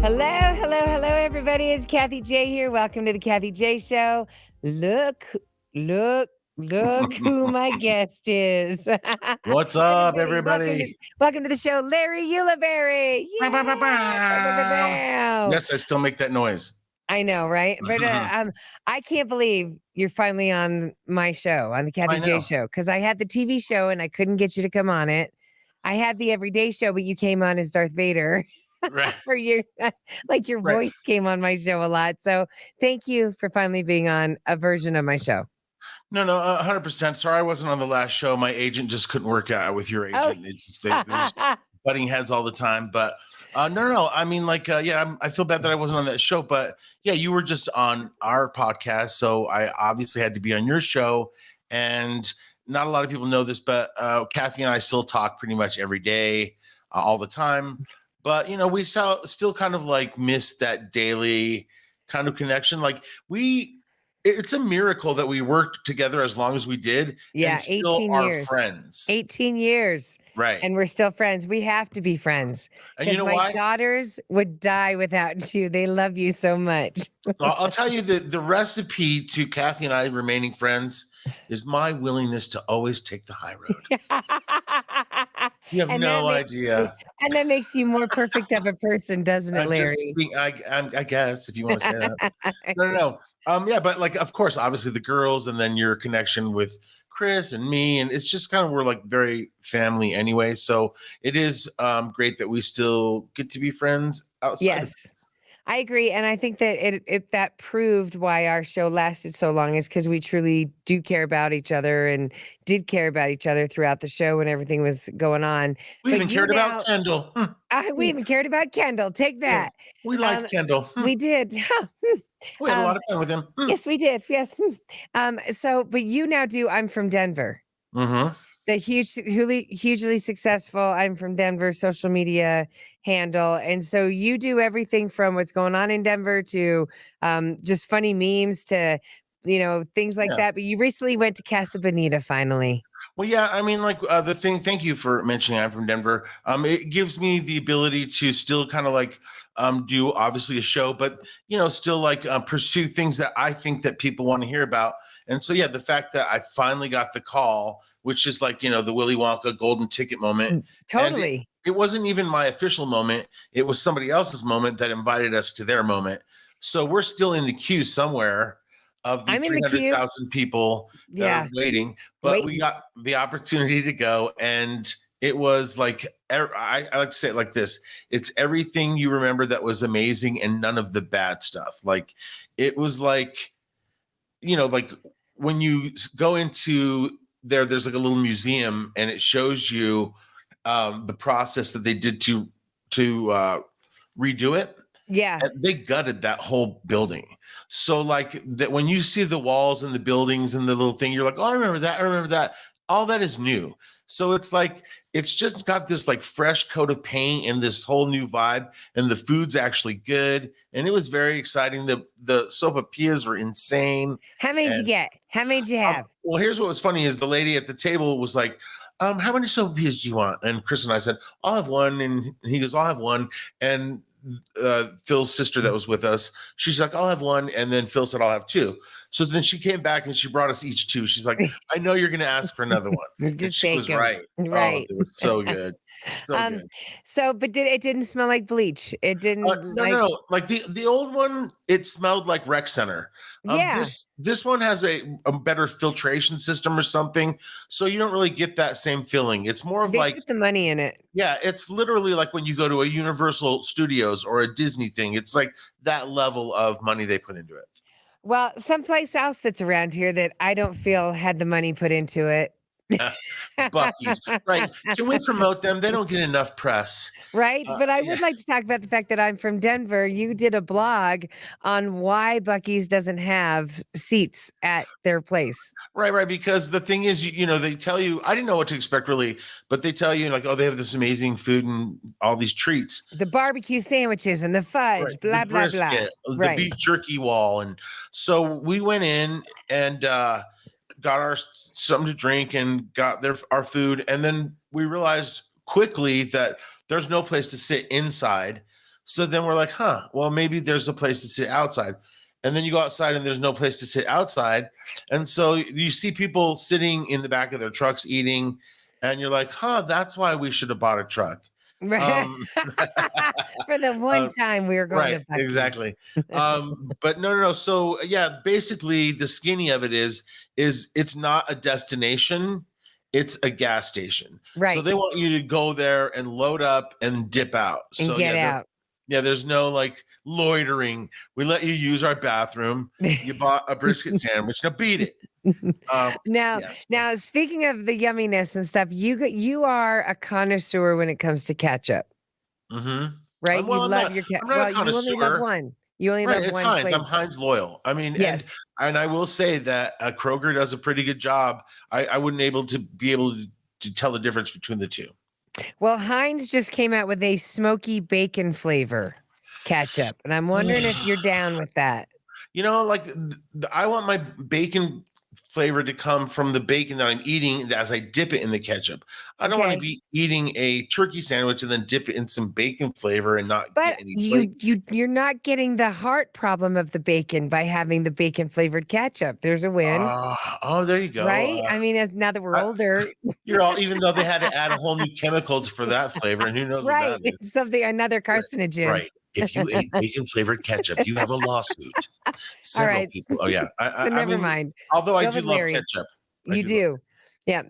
Hello, everybody. It's Kathie J here. Welcome to the Kathie J Show. Look who my guest is. What's up, everybody? Welcome to the show, Larry Ulibarri. Yes, I still make that noise. I know, right? But I can't believe you're finally on my show, on the Kathie J Show, because I had the TV show and I couldn't get you to come on it. I had the Everyday Show, but you came on as Darth Vader. Right. For you, like your voice came on my show a lot. So thank you for finally being on a version of my show. No, 100%. Sorry, I wasn't on the last show. My agent just couldn't work out with your agent. Oh. It's just, they're just butting heads all the time. But no. I mean, I feel bad that I wasn't on that show. But yeah, you were just on our podcast, so I obviously had to be on your show. And not a lot of people know this, but Kathie and I still talk pretty much every day, all the time. But, we still kind of like miss that daily kind of connection. Like it's a miracle that we worked together as long as we did. Yeah, and still 18 are years. friends. 18 years. Right. And we're still friends. We have to be friends. And you know my why? daughters would die without you. They love you so much. I'll tell you the recipe to Kathie and I remaining friends is my willingness to always take the high road. You have no idea. And that makes you more perfect of a person, doesn't it, Larry? I guess, if you want to say that. No. Yeah, but of course, obviously the girls, and then your connection with Chris and me, and it's just kind of, we're like very family anyway. So it is great that we still get to be friends outside. Yes. I agree. And I think that that proved why our show lasted so long is because we truly do care about each other and did care about each other throughout the show when everything was going on. We even cared about Kendall. We even cared about Kendall. Take that. Yeah, we liked Kendall. We did. We had a lot of fun with him. Yes, we did. Yes. But you now do I'm from Denver. Mm-hmm. The hugely successful I'm from Denver social media handle. And so you do everything from what's going on in Denver to just funny memes to, things like that. But you recently went to Casa Bonita finally. Well, yeah, I mean, thank you for mentioning I'm from Denver. It gives me the ability to still kind of do obviously a show, but, still pursue things that I think that people want to hear about. And so, yeah, the fact that I finally got the call, which is the Willy Wonka golden ticket moment. Totally. It wasn't even my official moment. It was somebody else's moment that invited us to their moment. So we're still in the queue somewhere of the 300,000 people that are waiting. But we got the opportunity to go. And it was I like to say it like this. It's everything you remember that was amazing and none of the bad stuff. It was when you go into there's a little museum and it shows you the process that they did to redo it. Yeah. And they gutted that whole building. So that when you see the walls and the buildings and the little thing, you're like, oh, I remember that. All that is new. So it's just got this fresh coat of paint and this whole new vibe, and the food's actually good. And it was very exciting. The sopapillas were insane. How many did you get? How many did you have? Well, here's what was funny is the lady at the table was like, how many sopapillas do you want? And Chris and I said, I'll have one. And he goes, I'll have one. And Phil's sister that was with us, she's like, I'll have one. And then Phil said, I'll have two. So then she came back and she brought us each two. She's like, I know you're going to ask for another one. And she was right. Right. Oh, it was so good. So good. So, but it didn't smell like bleach. It didn't. No. The old one, it smelled like rec center. This one has a better filtration system or something. So you don't really get that same feeling. It's more of they put the money in it. Yeah. It's literally like when you go to a Universal Studios or a Disney thing, it's like that level of money they put into it. Well, someplace else that's around here that I don't feel had the money put into it. Buc-ee's, right? Can we promote them? They don't get enough press, right? But I would like to talk about the fact that I'm from Denver. You did a blog on why Buc-ee's doesn't have seats at their place. Right. Because the thing is, they tell you, I didn't know what to expect really, but they tell you they have this amazing food and all these treats, the barbecue sandwiches and the fudge, blah, blah, brisket, blah. The beef jerky wall. And so we went in and, got something to drink and got our food. And then we realized quickly that there's no place to sit inside. So then we're like, well, maybe there's a place to sit outside. And then you go outside and there's no place to sit outside. And so you see people sitting in the back of their trucks eating, and you're like, that's why we should have bought a truck. Right. For the one time we were going to Buc-ee's. Exactly. But no. So yeah, basically the skinny of it is it's not a destination, it's a gas station. Right. So they want you to go there and load up and dip out. And get out. Yeah, there's no like loitering. We let you use our bathroom. You bought a brisket sandwich. Now beat it. Now, speaking of the yumminess and stuff, you are a connoisseur when it comes to ketchup, right? Well, you love your ketchup. Well, you only love one. You only love one. Heinz. Flavor. I'm Heinz loyal. I mean, yes, and I will say that Kroger does a pretty good job. I wouldn't be able to tell the difference between the two. Well, Heinz just came out with a smoky bacon flavor ketchup, and I'm wondering if you're down with that. You know, like I want my bacon flavor to come from the bacon that I'm eating as I dip it in the ketchup. I don't want to be eating a turkey sandwich and then dip it in some bacon flavor and not get any you're not getting the heart problem of the bacon by having the bacon flavored ketchup. There's a win. There you go. Right? I mean, now that we're older. Even though they had to add a whole new chemicals for that flavor, and who knows what that is. Another carcinogen. Right. If you ate bacon flavored ketchup, you have a lawsuit. Several people. Oh yeah. Never mind. Although I do love ketchup. You do. Yeah.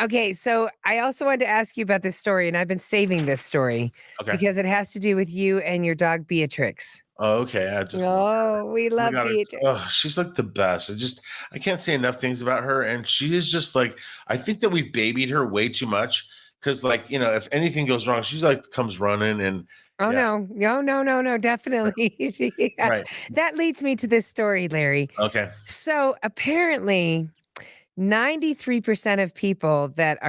Okay. So I also wanted to ask you about this story, and I've been saving this story because it has to do with you and your dog Beatrix. Oh, okay. We love Beatrix. She's like the best. I can't say enough things about her, and she is just like, I think that we've babied her way too much because, like, if anything goes wrong, she's like comes running and. No, definitely. Right. That leads me to this story, Larry. Okay. So apparently 93% of people that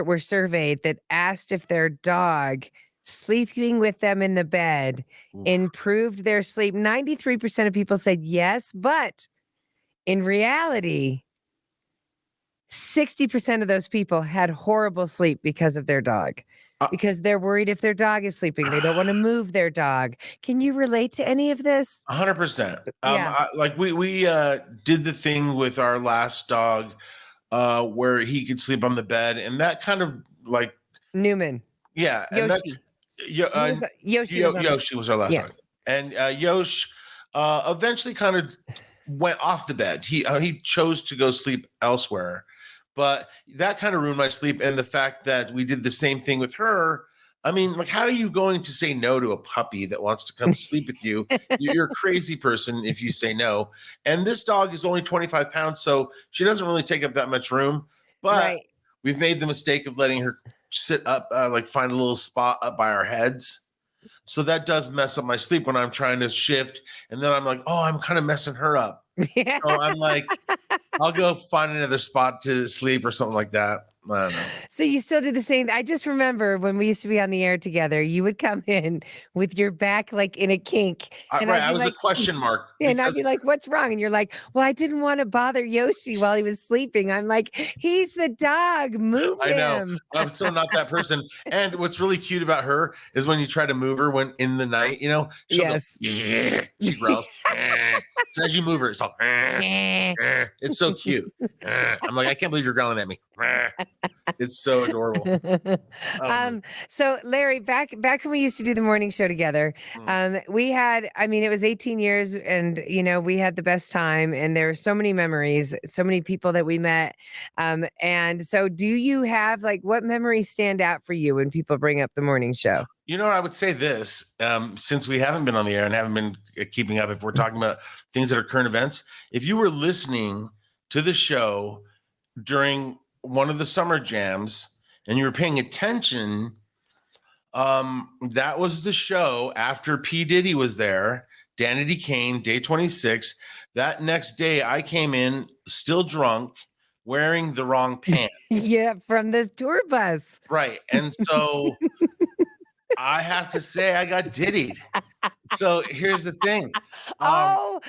were surveyed that asked if their dog sleeping with them in the bed improved their sleep. 93% of people said yes, but in reality, 60% of those people had horrible sleep because of their dog. Because they're worried if their dog is sleeping. They don't want to move their dog. Can you relate to any of this? 100%. We did the thing with our last dog where he could sleep on the bed, and that kind of like Newman. Yeah. Yoshi. Yoshi was our last dog. And Yosh eventually kind of went off the bed. He chose to go sleep elsewhere. But that kind of ruined my sleep. And the fact that we did the same thing with her, I mean, like, how are you going to say no to a puppy that wants to come sleep with you? You're a crazy person if you say no. And this dog is only 25 pounds, so she doesn't really take up that much room. But we've made the mistake of letting her sit up, find a little spot up by our heads. So that does mess up my sleep when I'm trying to shift. And then I'm like, I'm kind of messing her up. So I'm like, I'll go find another spot to sleep or something like that. I don't know. So you still do the same. I just remember when we used to be on the air together, you would come in with your back like in a kink. I was a question mark. And I'd be like, what's wrong? And you're like, well, I didn't want to bother Yoshi while he was sleeping. I'm like, he's the dog. Move him. I know. I'm so not that person. And what's really cute about her is when you try to move her when in the night, yes. She growls. So as you move her, it's all, it's so cute. I'm like, I can't believe you're growling at me. It's so adorable. So Larry, back when we used to do the morning show together, we had, it was 18 years and, we had the best time and there were so many memories, so many people that we met. And so do you have what memories stand out for you when people bring up the morning show? I would say this, since we haven't been on the air and haven't been keeping up, if we're talking about things that are current events, if you were listening to the show during one of the summer jams and you were paying attention, that was the show after P. Diddy was there, Danity Kane, day 26. That next day I came in still drunk, wearing the wrong pants. Yeah, from the tour bus. Right. And so I have to say I got diddied. So here's the thing. My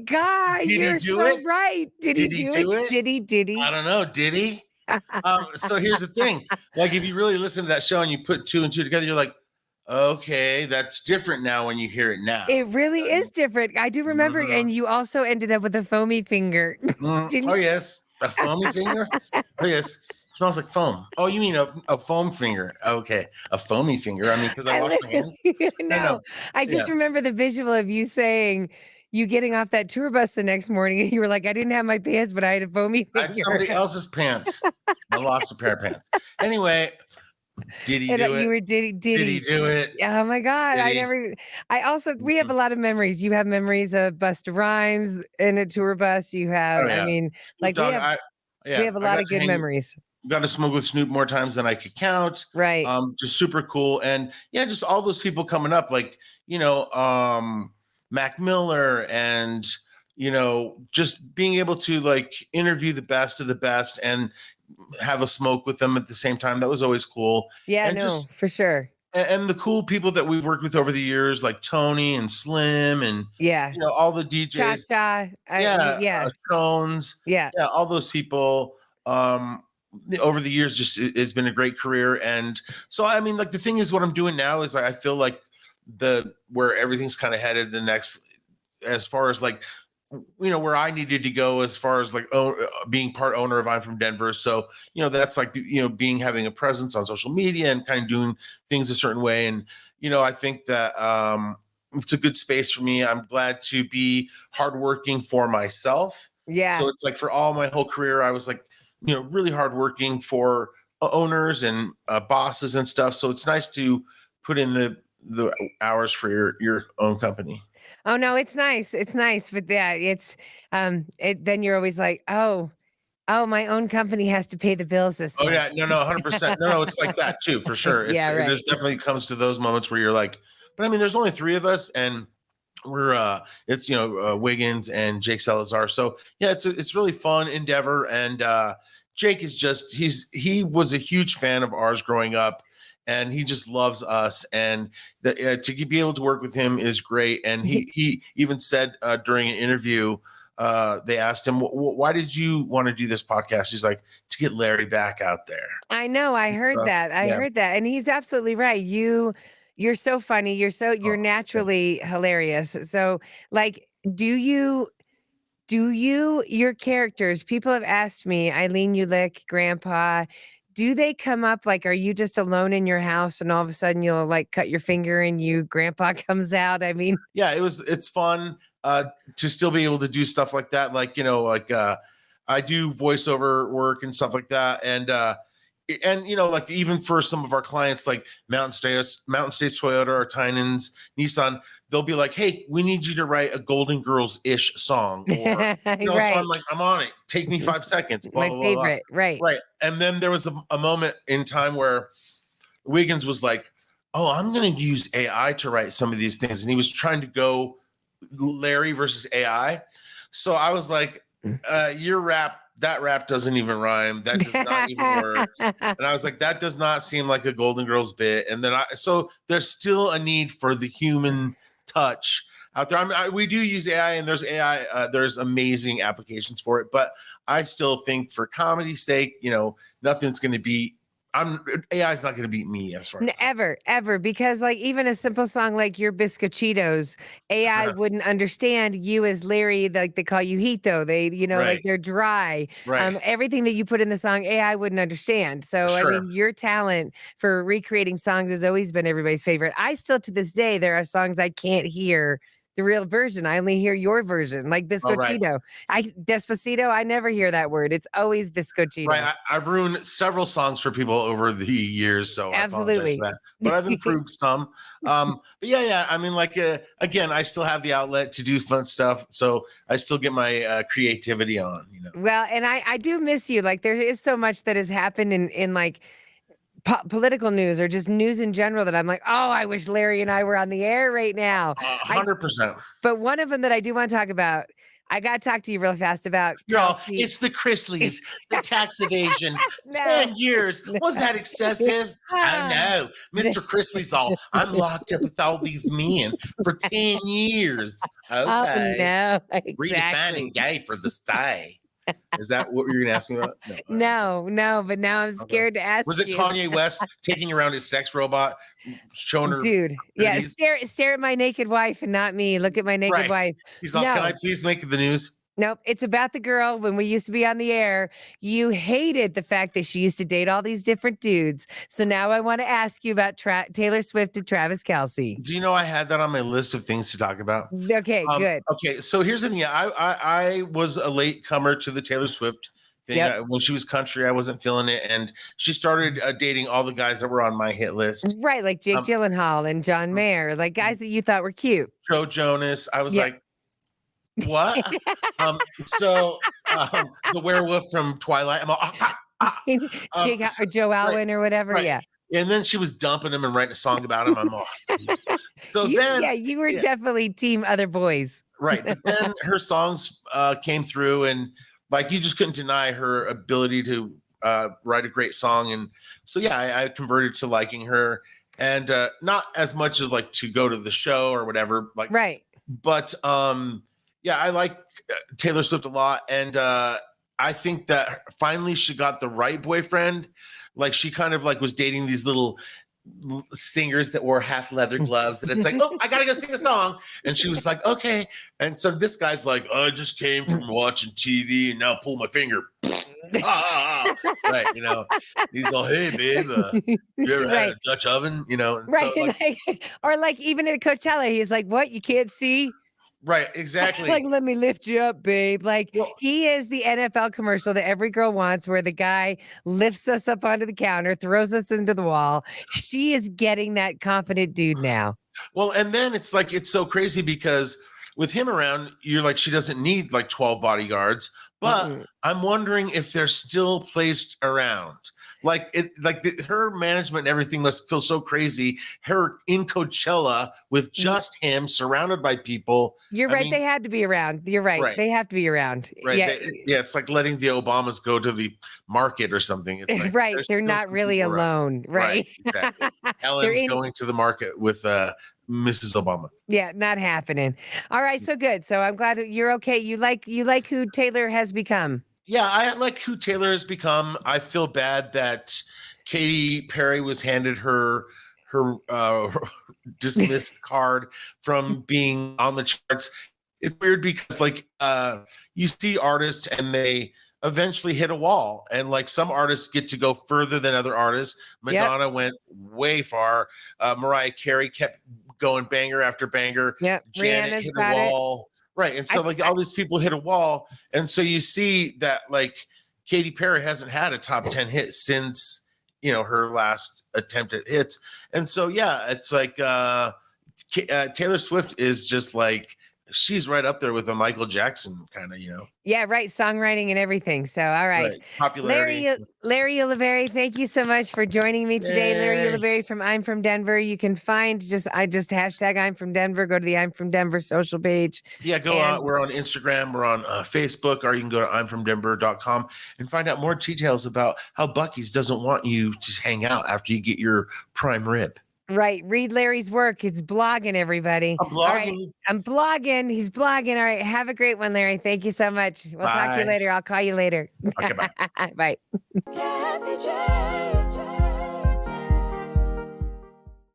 God, did you're he do so it? right. Did he do it? Did he? I don't know. Did he? So here's the thing. Like, if you really listen to that show and you put two and two together, you're like, okay, that's different now when you hear it now. It really is different. I do remember, and you also ended up with a foamy finger. Oh, Didn't you? yes. A foamy finger? Oh, yes. It smells like foam. Oh, you mean a foam finger? Okay. A foamy finger. I mean, because I wash my hands. No, I just remember the visual of you saying, you getting off that tour bus the next morning, and you were like, I didn't have my pants, but I had a foamy I had finger. somebody else's pants. I lost a pair of pants. Anyway, did he And do you it? were Did he do it? Oh my God. Did he? We have a lot of memories. You have memories of Busta Rhymes in a tour bus. You have, Oh, I yeah. mean, Snoop like Dogg, we have a lot got of to good hang memories. got to smoke with Snoop more times than I could count. Right. Just super cool. And yeah, just all those people coming up, like, Mac Miller, and, just being able to like interview the best of the best and have a smoke with them at the same time. That was always cool. Yeah, And no, for sure. and the cool people that we've worked with over the years, like Tony and Slim, and Yeah. all the DJs. Cha-cha. Yeah, Tones. Yeah. Yeah, all those people. Over the years, just has been a great career. And so, I mean, like, the thing is, what I'm doing now is, like, I feel like where everything's kind of headed the next, as far as like, where I needed to go as far as like being part owner of I'm from Denver. So, that's like, having a presence on social media and kind of doing things a certain way. And, I think that it's a good space for me. I'm glad to be hardworking for myself. Yeah. So it's like, for all my whole career, I was like, really hardworking for owners and bosses and stuff. So it's nice to put in the hours for your own company. Oh no, it's nice. It's nice. But yeah, then you're always like, oh, my own company has to pay the bills this Oh month. yeah, no, 100%. No, it's like that too, for sure. Yeah, right. There's definitely comes to those moments where you're like, but I mean, there's only three of us, and we're it's Wiggins and Jake Salazar. So yeah, it's really fun endeavor. And Jake is just he was a huge fan of ours growing up, and he just loves us. And to be able to work with him is great. And he even said during an interview, they asked him, why did you want to do this podcast? He's like, to get Larry back out there. I know. I heard that. I heard that. And he's absolutely right. You're so funny. You're naturally hilarious. So like, your characters, people have asked me, Eileen Ulick, Grandpa, do they come up, like, are you just alone in your house and all of a sudden you'll like cut your finger and Grandpa comes out? I mean, yeah, it's fun to still be able to do stuff like that. Like, I do voiceover work and stuff like that. And like, even for some of our clients, like Mountain States Toyota, or Tynan's Nissan, they'll be like, hey, we need you to write a Golden Girls-ish song. Or, right. So I'm like, I'm on it. Take me 5 seconds. Blah, My blah, favorite. blah. Right. Right. And then there was a moment in time where Wiggins was like, oh, I'm going to use AI to write some of these things. And he was trying to go Larry versus AI. So I was like, that rap doesn't even rhyme. That does not even work. And I was like, that does not seem like a Golden Girls bit. And then so there's still a need for the human touch out there. I mean, we do use AI, and there's AI, there's amazing applications for it. But I still think, for comedy's sake, nothing's going to beat. AI is not going to beat me as far as Ever, because like, even a simple song like your Biscochitos, AI wouldn't understand you as Larry. Like, they call you Hito. They, Right. like, they're dry. Right. Everything that you put in the song, AI wouldn't understand. So I Sure. mean, your talent for recreating songs has always been everybody's favorite. I still, to this day, there are songs I can't hear the real version. I only hear your version, like Biscochito. Despacito, I never hear that word. It's always Biscochito. Right. I've ruined several songs for people over the years, so Absolutely. I apologize for that. But I've improved some. But yeah. I mean, like, again, I still have the outlet to do fun stuff, so I still get my creativity on. Well, and I do miss you. Like, there is so much that has happened in like political news, or just news in general, that I'm like, oh, I wish Larry and I were on the air right now. 100%. But one of them that I do want to talk about, I got to talk to you real fast about. Girl, it's the Chrisleys, the tax evasion. No. 10 years. Wasn't that excessive? I know. Mr. Chrisley's all, I'm locked up with all these men for 10 years. Okay. Oh, no. Exactly. Redefining gay for the say. Is that what you're gonna ask me about? No. All right, No, no, but now I'm okay. scared to ask Was it you. Kanye West taking around his sex robot, showing her Dude, yeah, boobies? stare at my naked wife and not me. Look at my naked Right. wife. He's all, "Can I No, please make the news?" nope. It's about the girl when we used to be on the air. You hated the fact that she used to date all these different dudes. So now I want to ask you about Taylor Swift and Travis Kelce. Do you know I had that on my list of things to talk about? Okay, good. Okay, so here's the thing. I was a late comer to the Taylor Swift thing. Yep. When she was country, I wasn't feeling it, and she started dating all the guys that were on my hit list. Right, like Jake Um, Gyllenhaal and John Mayer, like guys that you thought were cute. Joe Jonas. I was Yeah. like, what? So the werewolf from Twilight. I'm all, Jake or Joe right, Alwyn or whatever. right. Yeah. And then she was dumping him and writing a song about him. I'm all, so then, You were yeah, definitely team other boys. right. But then her songs came through, and like you just couldn't deny her ability to write a great song. And so yeah, I converted to liking her, and not as much as like to go to the show or whatever. Like, Right. but yeah, I like Taylor Swift a lot, and I think that finally she got the right boyfriend. Like she kind of like was dating these little singers that wore half leather gloves that it's like, oh, I gotta go sing a song, and she was like, okay. And so this guy's like, I just came from watching TV and now pull my finger. Right, you know, he's all, hey babe, you ever had a Dutch oven, you know? And Right. so like, Or like even at Coachella, he's like, what? You can't see? right, exactly. Like, let me lift you up, babe. Like Well, he is the NFL commercial that every girl wants, where the guy lifts us up onto the counter, throws us into the wall. She is getting that confident dude now. well, and then it's like it's so crazy because with him around, you're like, she doesn't need like 12 bodyguards, but Mm-mm. I'm wondering if they're still placed around. Like her management and everything must feel so crazy. Her in Coachella with just him, surrounded by people. You're I right. mean, They had to be around. You're right. right, They have to be around. right. Yeah. Yeah, it's like letting the Obamas go to the market or something. It's like Right. there's They're still not some really people around. alone. Right, Right. exactly. They're Ellen's in. going to the market with Mrs. Obama. Yeah, not happening. All right, so good. So I'm glad that you're okay. You like who Taylor has become. Yeah, I like who Taylor has become. I feel bad that Katy Perry was handed her dismissed card from being on the charts. It's weird because like you see artists and they eventually hit a wall, and like some artists get to go further than other artists. Madonna went way far. Mariah Carey kept going banger after banger. Yep. Janet Rihanna's hit a got it. wall. Right. And so like all these people hit a wall. And so you see that like Katy Perry hasn't had a top 10 hit since, you know, her last attempt at hits. And so yeah, it's like Taylor Swift is just like, she's right up there with a Michael Jackson kind of, you know. Yeah, right. Songwriting and everything. So, all right. Popularity. Larry Ulibarri, thank you so much for joining me today. Larry Yay. Ulibarri from I'm from Denver. You can find I just hashtag I'm from Denver. Go to the I'm from Denver social page. Yeah, go on. We're on Instagram. We're on Facebook, or you can go to imfromdenver.com and find out more details about how Buc-ee's doesn't want you to hang out after you get your prime rib. Right. Read Larry's work. It's blogging, everybody. I'm All right. blogging. I'm blogging. He's blogging. All right. Have a great one, Larry. Thank you so much. We'll talk to you Bye. later. I'll call you later. Okay, bye. Bye. Kathy J.